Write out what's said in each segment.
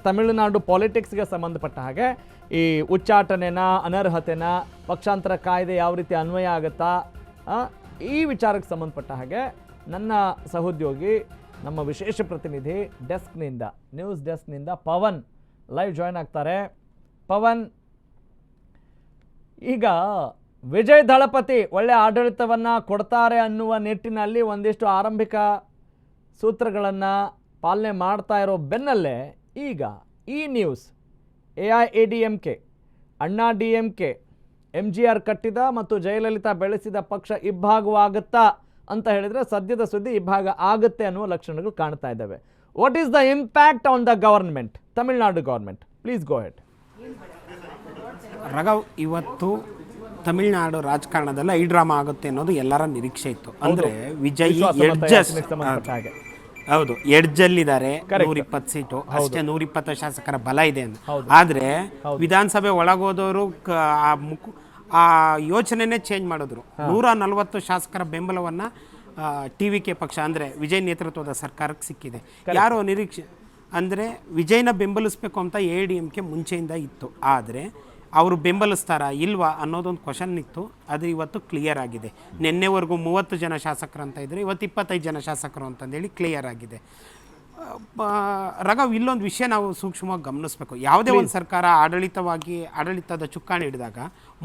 ತಮಿಳುನಾಡು ಪಾಲಿಟಿಕ್ಸ್ಗೆ ಸಂಬಂಧಪಟ್ಟ ಹಾಗೆ ಈ ಉಚ್ಚಾಟನೆನ, ಅನರ್ಹತೆನ, ಪಕ್ಷಾಂತರ ಕಾಯ್ದೆ ಯಾವ ರೀತಿ ಅನ್ವಯ ಆಗುತ್ತಾ, ಈ ವಿಚಾರಕ್ಕೆ ಸಂಬಂಧಪಟ್ಟ ಹಾಗೆ ನನ್ನ ಸಹೋದ್ಯೋಗಿ, ನಮ್ಮ ವಿಶೇಷ ಪ್ರತಿನಿಧಿ ಡೆಸ್ಕ್ನಿಂದ, ನ್ಯೂಸ್ ಡೆಸ್ಕ್ನಿಂದ ಪವನ್ ಲೈವ್ ಜಾಯ್ನ್ ಆಗ್ತಾರೆ. ಪವನ್, ಈಗ ವಿಜಯ್ ದಳಪತಿ ಒಳ್ಳೆ ಆಡಳಿತವನ್ನು ಕೊಡ್ತಾರೆ ಅನ್ನುವ ನಿಟ್ಟಿನಲ್ಲಿ ಒಂದಿಷ್ಟು ಆರಂಭಿಕ ಸೂತ್ರಗಳನ್ನು ಪಾಲನೆ ಮಾಡ್ತಾ ಇರೋ ಬೆನ್ನಲ್ಲೇ ಈಗ ಈ ನ್ಯೂಸ್ AIADMK, ಅಣ್ಣಾ DMK, MGR ಕಟ್ಟಿದ ಮತ್ತು ಜಯಲಲಿತಾ ಬೆಳೆಸಿದ ಪಕ್ಷ ಇಬ್ಬಾಗವಾಗುತ್ತಾ ಅಂತ ಹೇಳಿದರೆ ಸದ್ಯದ ಸುದ್ದಿ ಇಬ್ಬಾಗ ಆಗುತ್ತೆ ಅನ್ನುವ ಲಕ್ಷಣಗಳು ಕಾಣ್ತಾ ಇದ್ದಾವೆ. What is the impact on the government, Tamil Nadu government? Please go head. ರಘವ್, ಇವತ್ತು ತಮಿಳುನಾಡು ರಾಜಕಾರಣದಲ್ಲಿ ಐ ಡ್ರಾಮಾ ಆಗುತ್ತೆ ಅನ್ನೋದು ಎಲ್ಲರ ನಿರೀಕ್ಷೆ ಇತ್ತು. ಅಂದರೆ ವಿಜಯ್ ಹೌದು ಎಡ್ಜಲ್ಲಿದ್ದಾರೆ, 120 ಸೀಟು ಅಷ್ಟೇ, 120 ಶಾಸಕರ ಬಲ ಇದೆ ಅಂತ. ಆದರೆ ವಿಧಾನಸಭೆ ಒಳಗೋದವರು ಆ ಯೋಚನೆನೇ ಚೇಂಜ್ ಮಾಡಿದ್ರು. 140 ಶಾಸಕರ ಬೆಂಬಲವನ್ನು TVK ಪಕ್ಷ ಅಂದರೆ ವಿಜಯ್ ನೇತೃತ್ವದ ಸರ್ಕಾರಕ್ಕೆ ಸಿಕ್ಕಿದೆ. ಯಾರೋ ನಿರೀಕ್ಷೆ ಅಂದರೆ ವಿಜಯ್ನ ಬೆಂಬಲಿಸಬೇಕು ಅಂತ AIADMK ಮುಂಚೆಯಿಂದ ಇತ್ತು. ಆದರೆ ಅವರು ಬೆಂಬಲಿಸ್ತಾರಾ ಇಲ್ವಾ ಅನ್ನೋದೊಂದು ಕ್ವಶನ್ ಇತ್ತು. ಅದು ಇವತ್ತು ಕ್ಲಿಯರ್ ಆಗಿದೆ. ನಿನ್ನೆವರೆಗೂ 30 ಜನ ಶಾಸಕರು ಅಂತ ಇದ್ದರೆ ಇವತ್ತು 25 ಜನ ಶಾಸಕರು ಅಂತಂದೇಳಿ ಕ್ಲಿಯರ್ ಆಗಿದೆ. ರಘವ್, ಇಲ್ಲೊಂದು ವಿಷಯ ನಾವು ಸೂಕ್ಷ್ಮವಾಗಿ ಗಮನಿಸಬೇಕು. ಯಾವುದೇ ಒಂದು ಸರ್ಕಾರ ಆಡಳಿತದ ಚುಕ್ಕಾಣಿ ಹಿಡಿದಾಗ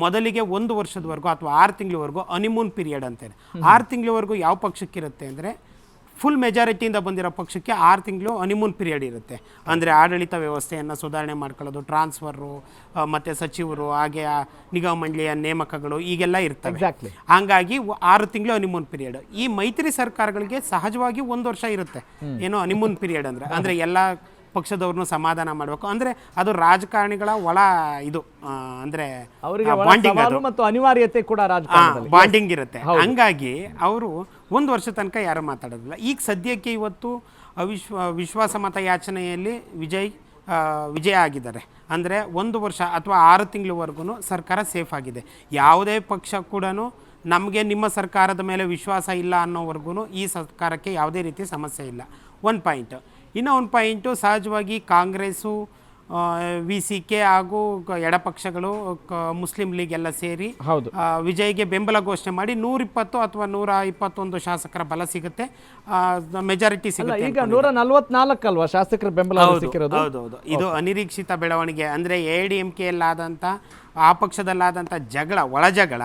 ಮೊದಲಿಗೆ 1 ವರ್ಷದವರೆಗೂ ಅಥವಾ 6 ತಿಂಗಳವರೆಗೂ ಹನಿಮೂನ್ ಪೀರಿಯಡ್ ಅಂತೇಳಿ, 6 ತಿಂಗಳವರೆಗೂ ಯಾವ ಪಕ್ಷಕ್ಕಿರುತ್ತೆ ಅಂದರೆ ಫುಲ್ ಮೆಜಾರಿಟಿಯಿಂದ ಬಂದಿರೋ ಪಕ್ಷಕ್ಕೆ 6 ತಿಂಗಳು ಹನಿಮೂನ್ ಪೀರಿಯಡ್ ಇರುತ್ತೆ. ಅಂದರೆ ಆಡಳಿತ ವ್ಯವಸ್ಥೆಯನ್ನು ಸುಧಾರಣೆ ಮಾಡ್ಕೊಳ್ಳೋದು, ಟ್ರಾನ್ಸ್ಫರು, ಮತ್ತು ಸಚಿವರು, ಹಾಗೆ ನಿಗಮ ಮಂಡಳಿಯ ನೇಮಕಗಳು ಈಗೆಲ್ಲ ಇರ್ತವೆ. ಹಾಗಾಗಿ 6 ತಿಂಗಳು ಹನಿಮೂನ್ ಪೀರಿಯಡ್. ಈ ಮೈತ್ರಿ ಸರ್ಕಾರಗಳಿಗೆ ಸಹಜವಾಗಿ 1 ವರ್ಷ ಇರುತ್ತೆ ಏನೋ ಹನಿಮೂನ್ ಪೀರಿಯಡ್ ಅಂದರೆ ಎಲ್ಲ ಪಕ್ಷದವ್ರನ್ನು ಸಮಾಧಾನ ಮಾಡಬೇಕು. ಅಂದರೆ ಅದು ರಾಜಕಾರಣಿಗಳ ಒಳ ಇದು ಅಂದರೆ ಅನಿವಾರ್ಯತೆ ಕೂಡ ಬಾಂಡಿಂಗ್ ಇರುತ್ತೆ. ಹಂಗಾಗಿ ಅವರು 1 ವರ್ಷ ತನಕ ಯಾರು ಮಾತಾಡೋದಿಲ್ಲ. ಈಗ ಸದ್ಯಕ್ಕೆ ಇವತ್ತು ವಿಶ್ವಾಸ ಮತ ಯಾಚನೆಯಲ್ಲಿ ವಿಜಯ ಆಗಿದ್ದಾರೆ. ಅಂದರೆ 1 ವರ್ಷ ಅಥವಾ 6 ತಿಂಗಳವರೆಗೂ ಸರ್ಕಾರ ಸೇಫ್ ಆಗಿದೆ. ಯಾವುದೇ ಪಕ್ಷ ಕೂಡ ನಮಗೆ ನಿಮ್ಮ ಸರ್ಕಾರದ ಮೇಲೆ ವಿಶ್ವಾಸ ಇಲ್ಲ ಅನ್ನೋವರೆಗೂ ಈ ಸರ್ಕಾರಕ್ಕೆ ಯಾವುದೇ ರೀತಿ ಸಮಸ್ಯೆ ಇಲ್ಲ. 1 ಪಾಯಿಂಟ್. ಇನ್ನೂ 1 ಪಾಯಿಂಟು, ಸಹಜವಾಗಿ ಕಾಂಗ್ರೆಸ್ಸು, VCK ಹಾಗೂ ಎಡಪಕ್ಷಗಳು, ಮುಸ್ಲಿಂ ಲೀಗ್ ಎಲ್ಲ ಸೇರಿ ವಿಜಯ್ಗೆ ಬೆಂಬಲ ಘೋಷಣೆ ಮಾಡಿ 120 ಅಥವಾ 121 ಶಾಸಕರ ಬಲ ಸಿಗುತ್ತೆ, ಮೆಜಾರಿಟಿ ಸಿಗುತ್ತೆ. ಈಗ 144 ಅಲ್ವಾ ಶಾಸಕರ ಬೆಂಬಲ ಸಿಕ್ಕಿರೋದು? ಹೌದೌದು, ಇದು ಅನಿರೀಕ್ಷಿತ ಬೆಳವಣಿಗೆ. ಅಂದರೆ AIADMK ಆ ಪಕ್ಷದಲ್ಲಾದಂಥ ಒಳ ಜಗಳ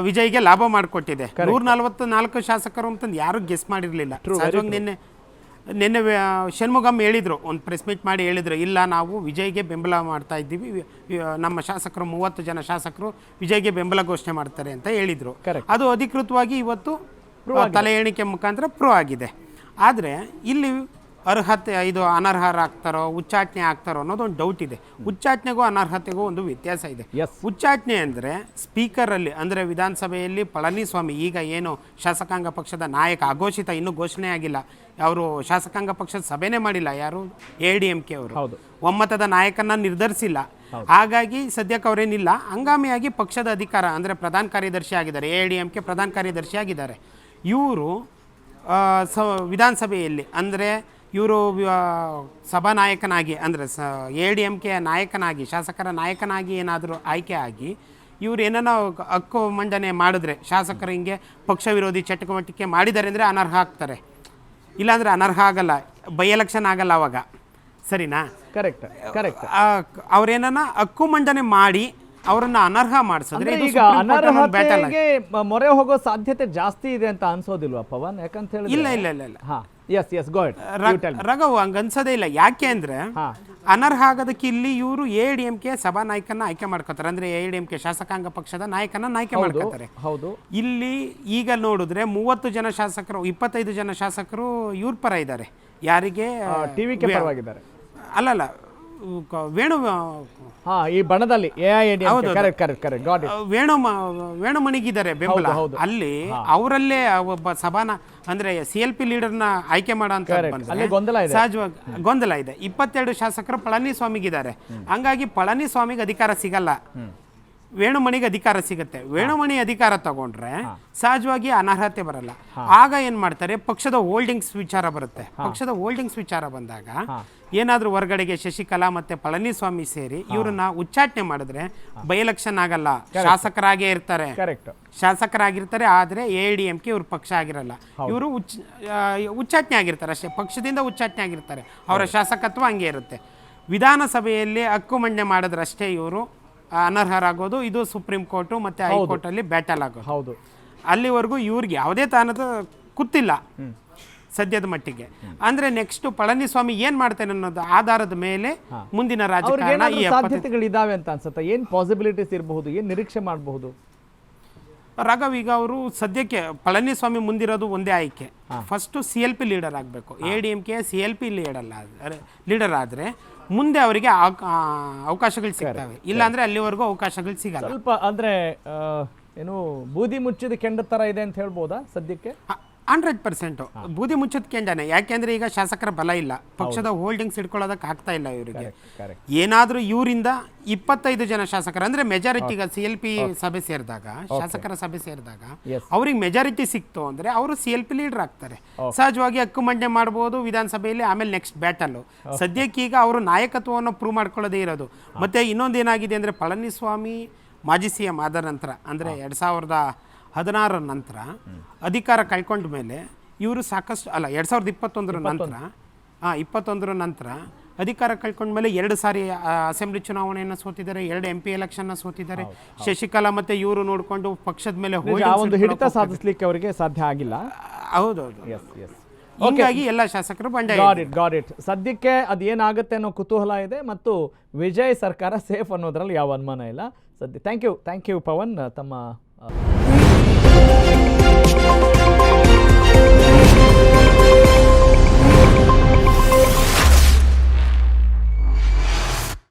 ವಿಜಯ್ಗೆ ಲಾಭ ಮಾಡಿಕೊಟ್ಟಿದೆ. 144 ಶಾಸಕರು ಅಂತಂದು ಯಾರು ಗೆಸ್ ಮಾಡಿರಲಿಲ್ಲ. ಸಹಜವಾಗಿ ನಿನ್ನೆ ಷಣ್ಮುಗಂ ಹೇಳಿದರು, ಒಂದು ಪ್ರೆಸ್ ಮೀಟ್ ಮಾಡಿ ಹೇಳಿದರು, ಇಲ್ಲ ನಾವು ವಿಜಯ್ಗೆ ಬೆಂಬಲ ಮಾಡ್ತಾ ಇದ್ದೀವಿ, ನಮ್ಮ ಶಾಸಕರು 30 ಜನ ಶಾಸಕರು ವಿಜಯ್ಗೆ ಬೆಂಬಲ ಘೋಷಣೆ ಮಾಡ್ತಾರೆ ಅಂತ ಹೇಳಿದರು. ಅದು ಅಧಿಕೃತವಾಗಿ ಇವತ್ತು ತಲೆ ಎಣಿಕೆ ಮುಖಾಂತರ ಪ್ರೂವ್ ಆಗಿದೆ. ಆದರೆ ಇಲ್ಲಿ ಇದು ಅನರ್ಹರಾಗ್ತಾರೋ ಉಚ್ಚಾಟನೆ ಆಗ್ತಾರೋ ಅನ್ನೋದೊಂದು ಡೌಟ್ ಇದೆ. ಉಚ್ಚಾಟನೆಗೂ ಅನರ್ಹತೆಗೂ ಒಂದು ವ್ಯತ್ಯಾಸ ಇದೆ. ಉಚ್ಚಾಟನೆ ಅಂದರೆ ಸ್ಪೀಕರಲ್ಲಿ, ಅಂದರೆ ವಿಧಾನಸಭೆಯಲ್ಲಿ ಪಳನಿಸ್ವಾಮಿ ಈಗ ಏನು ಶಾಸಕಾಂಗ ಪಕ್ಷದ ನಾಯಕ, ಅಘೋಷಿತ, ಇನ್ನೂ ಘೋಷಣೆ ಆಗಿಲ್ಲ, ಅವರು ಶಾಸಕಾಂಗ ಪಕ್ಷದ ಸಭೆನೇ ಮಾಡಿಲ್ಲ, ಯಾರು AIADMK ಅವರು ಒಮ್ಮತದ ನಾಯಕನ ನಿರ್ಧರಿಸಿಲ್ಲ. ಹಾಗಾಗಿ ಸದ್ಯಕ್ಕೆ ಅವರೇನಿಲ್ಲ. ಹಂಗಾಮಿಯಾಗಿ ಪಕ್ಷದ ಅಧಿಕಾರ ಅಂದರೆ ಪ್ರಧಾನ ಕಾರ್ಯದರ್ಶಿ ಆಗಿದ್ದಾರೆ, AIADMK ಪ್ರಧಾನ ಕಾರ್ಯದರ್ಶಿ ಆಗಿದ್ದಾರೆ. ಇವರು ವಿಧಾನಸಭೆಯಲ್ಲಿ ಅಂದರೆ ಇವರು ಸಭಾನಾಯಕನಾಗಿ ಅಂದರೆ AIADMK ನಾಯಕನಾಗಿ, ಶಾಸಕರ ನಾಯಕನಾಗಿ ಏನಾದರೂ ಆಯ್ಕೆ ಆಗಿ ಇವರು ಏನಾನ ಹಕ್ಕು ಮಂಡನೆ ಮಾಡಿದ್ರೆ, ಶಾಸಕರು ಹಿಂಗೆ ಪಕ್ಷ ವಿರೋಧಿ ಚಟುವಟಿಕೆ ಮಾಡಿದ್ದಾರೆ ಅಂದರೆ ಅನರ್ಹ ಆಗ್ತಾರೆ. ಇಲ್ಲಾಂದರೆ ಅನರ್ಹ ಆಗಲ್ಲ, ಬೈ ಎಲೆಕ್ಷನ್ ಆಗಲ್ಲ ಅವಾಗ. ಸರಿನಾ? ಕರೆಕ್ಟ್. ಅವ್ರೇನ ಹಕ್ಕು ಮಂಡನೆ ಮಾಡಿ ಅವರನ್ನು ಅನರ್ಹ ಮಾಡಿಸಿದ್ರೆ ಈಗ ಅನರ್ಹತೆಗೆ ಮೊರೆ ಹೋಗೋ ಸಾಧ್ಯತೆ ಜಾಸ್ತಿ ಇದೆ ಅಂತ ಅನ್ಸೋದಿಲ್ವಾ ಪವನ್? ಯಾಕಂತ ಹೇಳಿ ಇಲ್ಲ ರಘವ್, ಹಂಗ ಅನ್ಸೋದೇ ಇಲ್ಲ. ಯಾಕೆ ಅಂದ್ರೆ ಅನರ್ಹ ಆಗೋದಕ್ಕೆ ಇಲ್ಲಿ ಇವರು AIADMK ಸಭಾ ನಾಯಕನ ಆಯ್ಕೆ ಮಾಡ್ಕೋತಾರೆ. ಅಂದ್ರೆ AIADMK ಶಾಸಕಾಂಗ ಪಕ್ಷದ ನಾಯಕನ ಆಯ್ಕೆ ಮಾಡ್ಕೋತಾರೆ. ಇಲ್ಲಿ ಈಗ ನೋಡಿದ್ರೆ 30 ಜನ ಶಾಸಕರು, 25 ಜನ ಶಾಸಕರು ಇವ್ರ ಪರ ಇದ್ದಾರೆ. ಯಾರಿಗೆ? TVK ಪರವಾಗಿದ್ದಾರೆ. ಅಲ್ಲಲ್ಲ, ವೇಣು ಈ ಬಣದಲ್ಲಿ ವೇಣುಮಣಿಗಿದ್ದಾರೆ ಬೆಂಬಲ. ಅಲ್ಲಿ ಅವರಲ್ಲೇ ಒಬ್ಬ ಅಂದ್ರೆ CLP ಲೀಡರ್ನ ಆಯ್ಕೆ ಮಾಡೋ ಅಂತ ಸಹಜವಾಗಿ ಗೊಂದಲ ಇದೆ. 22 ಶಾಸಕರು ಪಳನಿಸ್ವಾಮಿಗಿದ್ದಾರೆ. ಹಂಗಾಗಿ ಪಳನಿಸ್ವಾಮಿಗೆ ಅಧಿಕಾರ ಸಿಗಲ್ಲ. ವೇಣುಮಣಿಗೆ ಅಧಿಕಾರ ಸಿಗುತ್ತೆ. ವೇಣುಮಣಿ ಅಧಿಕಾರ ತಗೊಂಡ್ರೆ ಸಹಜವಾಗಿ ಅನರ್ಹತೆ ಬರಲ್ಲ. ಆಗ ಏನ್ ಮಾಡ್ತಾರೆ, ಪಕ್ಷದ ಹೋಲ್ಡಿಂಗ್ಸ್ ವಿಚಾರ ಬರುತ್ತೆ. ಪಕ್ಷದ ಹೋಲ್ಡಿಂಗ್ಸ್ ವಿಚಾರ ಬಂದಾಗ ಏನಾದ್ರೂ ಹೊರಗಡೆಗೆ ಶಶಿಕಲಾ ಮತ್ತೆ ಪಳನಿಸ್ವಾಮಿ ಸೇರಿ ಇವ್ರನ್ನ ಉಚ್ಚಾಟನೆ ಮಾಡಿದ್ರೆ ಬೈ ಎಲೆಕ್ಷನ್ ಆಗಲ್ಲ, ಶಾಸಕರಾಗೇ ಇರ್ತಾರೆ. ಶಾಸಕರಾಗಿರ್ತಾರೆ, ಆದ್ರೆ AIADMK ಇವ್ರ ಪಕ್ಷ ಆಗಿರಲ್ಲ. ಇವರು ಉಚ್ಚಾಟನೆ ಆಗಿರ್ತಾರೆ ಅಷ್ಟೇ, ಪಕ್ಷದಿಂದ ಉಚ್ಚಾಟನೆ ಆಗಿರ್ತಾರೆ. ಅವರ ಶಾಸಕತ್ವ ಹಂಗೆ ಇರುತ್ತೆ. ವಿಧಾನಸಭೆಯಲ್ಲಿ ಹಕ್ಕು ಮಂಡನೆ ಮಾಡಿದ್ರಷ್ಟೇ ಇವರು ಅನರ್ಹರಾಗೋದು. ಇದು ಸುಪ್ರೀಂ ಕೋರ್ಟು ಮತ್ತು ಹೈಕೋರ್ಟಲ್ಲಿ ಬ್ಯಾಟಲ್ ಆಗೋದು. ಹೌದು, ಅಲ್ಲಿವರೆಗೂ ಇವ್ರಿಗೆ ಯಾವುದೇ ತಾನದ ಕೂತಿಲ್ಲ ಸದ್ಯದ ಮಟ್ಟಿಗೆ. ಅಂದ್ರೆ ನೆಕ್ಸ್ಟ್ ಪಳನಿಸ್ವಾಮಿ ಏನ್ ಮಾಡ್ತಾನೆ ಅನ್ನೋದು ಆಧಾರದ ಮೇಲೆ ಮುಂದಿನ ರಾಜಕಾರಣ ಈ ಸಾಧ್ಯತೆಗಳಿದಾವೆ ಅಂತ ಅನ್ಸುತ್ತೆ. ಏನ್ ಪಾಸಿಬಿಲಿಟೀಸ್ ಇರಬಹುದು, ಏನ್ ನಿರೀಕ್ಷೆ ಮಾಡಬಹುದು? ರಾಘವ್, ಈಗ ಅವರು ಸದ್ಯಕ್ಕೆ ಪಳನಿಸ್ವಾಮಿ ಮುಂದಿರೋದು ಒಂದೇ ಆಯ್ಕೆ, ಫಸ್ಟ್ CLP ಲೀಡರ್ ಆಗಬೇಕು. AIADMK CLP ಲೀಡರ್ ಆದರೆ ಮುಂದೆ ಅವರಿಗೆ ಅವಕಾಶಗಳು ಸಿಗ್ತವೆ. ಇಲ್ಲಾಂದ್ರೆ ಅಲ್ಲಿವರೆಗೂ ಅವಕಾಶಗಳು ಸಿಗಲ್ಲ. ಸ್ವಲ್ಪ ಅಂದ್ರೆ ಏನು ಬೂದಿ ಮುಚ್ಚಿದ ಕೆಂಡ ತರ ಇದೆ ಅಂತ ಹೇಳ್ಬೋದಾ ಸದ್ಯಕ್ಕೆ? 100% ಬೂದಿ ಮುಚ್ಚದ ಕೆಂಡನೆ. ಯಾಕೆಂದ್ರೆ ಈಗ ಶಾಸಕರ ಬಲ ಇಲ್ಲ, ಪಕ್ಷದ ಹೋಲ್ಡಿಂಗ್ಸ್ ಇಟ್ಕೊಳ್ಳೋದಕ್ಕೆ ಆಗ್ತಾ ಇಲ್ಲ ಇವರಿಗೆ. ಏನಾದ್ರೂ ಇವರಿಂದ 25 ಜನ ಶಾಸಕರು ಅಂದ್ರೆ ಮೆಜಾರಿಟಿ, CLP ಸಭೆ ಸೇರಿದಾಗ, ಶಾಸಕರ ಸಭೆ ಸೇರಿದಾಗ ಅವ್ರಿಗೆ ಮೆಜಾರಿಟಿ ಸಿಕ್ತು ಅಂದ್ರೆ ಅವರು CLP ಲೀಡರ್ ಆಗ್ತಾರೆ. ಸಹಜವಾಗಿ ಹಕ್ಕು ಮಂಡನೆ ಮಾಡಬಹುದು ವಿಧಾನಸಭೆಯಲ್ಲಿ. ಆಮೇಲೆ ನೆಕ್ಸ್ಟ್ ಬ್ಯಾಟಲ್. ಸದ್ಯಕ್ಕೆ ಈಗ ಅವರು ನಾಯಕತ್ವವನ್ನು ಪ್ರೂವ್ ಮಾಡ್ಕೊಳ್ಳೋದೇ ಇರೋದು. ಮತ್ತೆ ಇನ್ನೊಂದೇನಾಗಿದೆ ಅಂದ್ರೆ ಪಳನಿಸ್ವಾಮಿ ಮಾಜಿ CM ಆದ ನಂತರ ಅಂದ್ರೆ 2016 ನಂತರ ಅಧಿಕಾರ ಕಳ್ಕೊಂಡ ಮೇಲೆ ಇವರು ಸಾಕಷ್ಟು 2021 ನಂತರ 21 ನಂತರ ಅಧಿಕಾರ ಕಳ್ಕೊಂಡ್ಮೇಲೆ 2 ಸಾರಿ ಅಸೆಂಬ್ಲಿ ಚುನಾವಣೆಯನ್ನು ಸೋತಿದ್ದಾರೆ, 2 MP ಎಲೆಕ್ಷನ್ನ ಸೋತಿದ್ದಾರೆ. ಶಶಿಕಲಾ ಮತ್ತೆ ಇವರು ನೋಡಿಕೊಂಡು ಪಕ್ಷದ ಮೇಲೆ ಒಂದು ಹಿಡಿತ ಸಾಧಿಸಲಿಕ್ಕೆ ಅವರಿಗೆ ಸಾಧ್ಯ ಆಗಿಲ್ಲ. ಹೌದೌದು, ಹೀಗಾಗಿ ಎಲ್ಲ ಶಾಸಕರು ಬಂಡಾಯ. Got it. ಸದ್ಯಕ್ಕೆ ಅದೇನಾಗುತ್ತೆ ಅನ್ನೋ ಕುತೂಹಲ ಇದೆ ಮತ್ತು ವಿಜಯ್ ಸರ್ಕಾರ ಸೇಫ್ ಅನ್ನೋದ್ರಲ್ಲಿ ಯಾವ ಅನುಮಾನ ಇಲ್ಲ ಸದ್ಯ. ಥ್ಯಾಂಕ್ ಯು ಪವನ್ ತಮ್ಮ